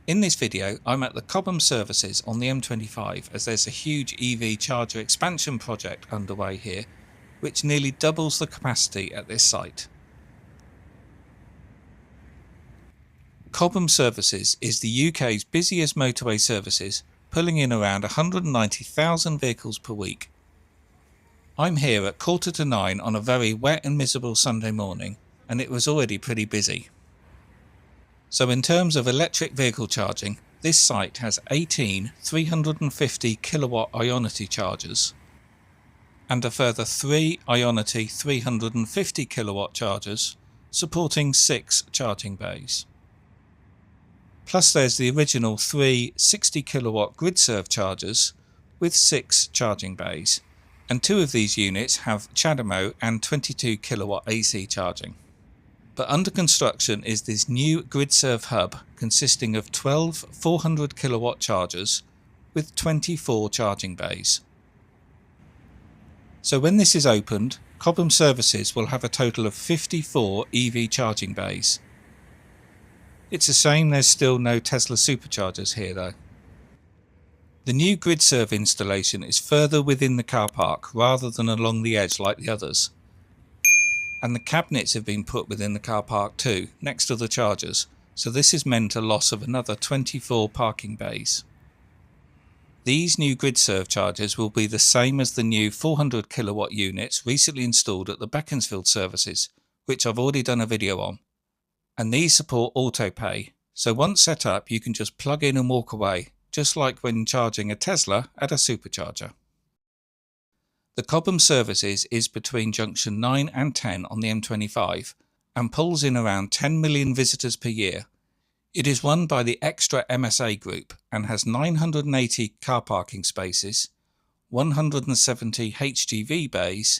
In this video, I'm at the Cobham Services on the M25 as there's a huge EV charger expansion project underway here, which nearly doubles the capacity at this site. Cobham Services is the UK's busiest motorway services, pulling in around 190,000 vehicles per week. I'm here at 8:45 on a very wet and miserable Sunday morning, and it was already pretty busy. So in terms of electric vehicle charging, this site has 18 350 kilowatt Ionity chargers and a further 3 Ionity 350 kilowatt chargers supporting 6 charging bays. Plus there's the original 3 60 kilowatt Gridserve chargers with 6 charging bays, and 2 of these units have Chademo and 22 kilowatt AC charging. But under construction is this new Gridserve hub consisting of 12 400 kilowatt chargers with 24 charging bays. So when this is opened, Cobham Services will have a total of 54 EV charging bays. It's a shame there's still no Tesla superchargers here though. The new Gridserve installation is further within the car park rather than along the edge like the others. And the cabinets have been put within the car park too, next to the chargers, so this has meant a loss of another 24 parking bays. These new Gridserve chargers will be the same as the new 400 kilowatt units recently installed at the Beaconsfield Services, which I've already done a video on. And these support auto pay, so once set up you can just plug in and walk away, just like when charging a Tesla at a supercharger. The Cobham Services is between junction 9 and 10 on the M25 and pulls in around 10 million visitors per year. It is run by the Extra MSA Group and has 980 car parking spaces, 170 HGV bays,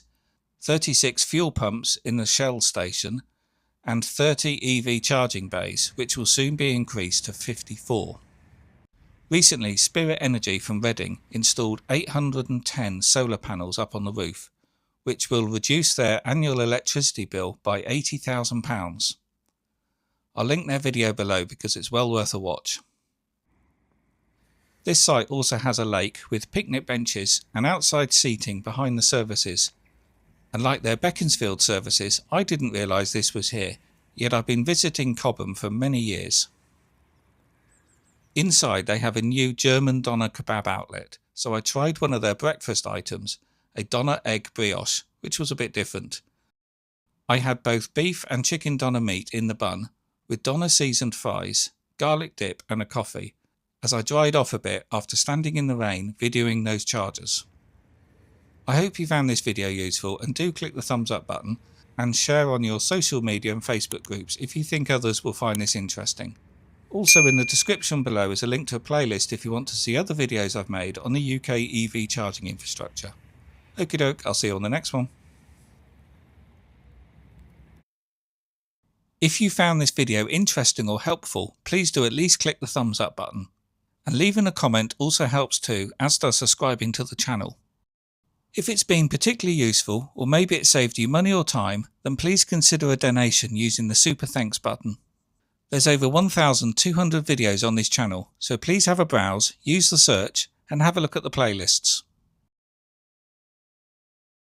36 fuel pumps in the Shell station and 30 EV charging bays, which will soon be increased to 54. Recently, Spirit Energy from Reading installed 810 solar panels up on the roof, which will reduce their annual electricity bill by £80,000. I'll link their video below because it's well worth a watch. This site also has a lake with picnic benches and outside seating behind the services. And like their Beaconsfield services, I didn't realise this was here, yet I've been visiting Cobham for many years. Inside they have a new German doner kebab outlet, so I tried one of their breakfast items, a doner egg brioche, which was a bit different. I had both beef and chicken doner meat in the bun, with doner seasoned fries, garlic dip and a coffee, as I dried off a bit after standing in the rain videoing those chargers. I hope you found this video useful, and do click the thumbs up button and share on your social media and Facebook groups if you think others will find this interesting. Also in the description below is a link to a playlist if you want to see other videos I've made on the UK EV charging infrastructure. Okie doke, I'll see you on the next one. If you found this video interesting or helpful, please do at least click the thumbs up button. And leaving a comment also helps too, as does subscribing to the channel. If it's been particularly useful, or maybe it saved you money or time, then please consider a donation using the Super Thanks button. There's over 1,200 videos on this channel, so please have a browse, use the search, and have a look at the playlists.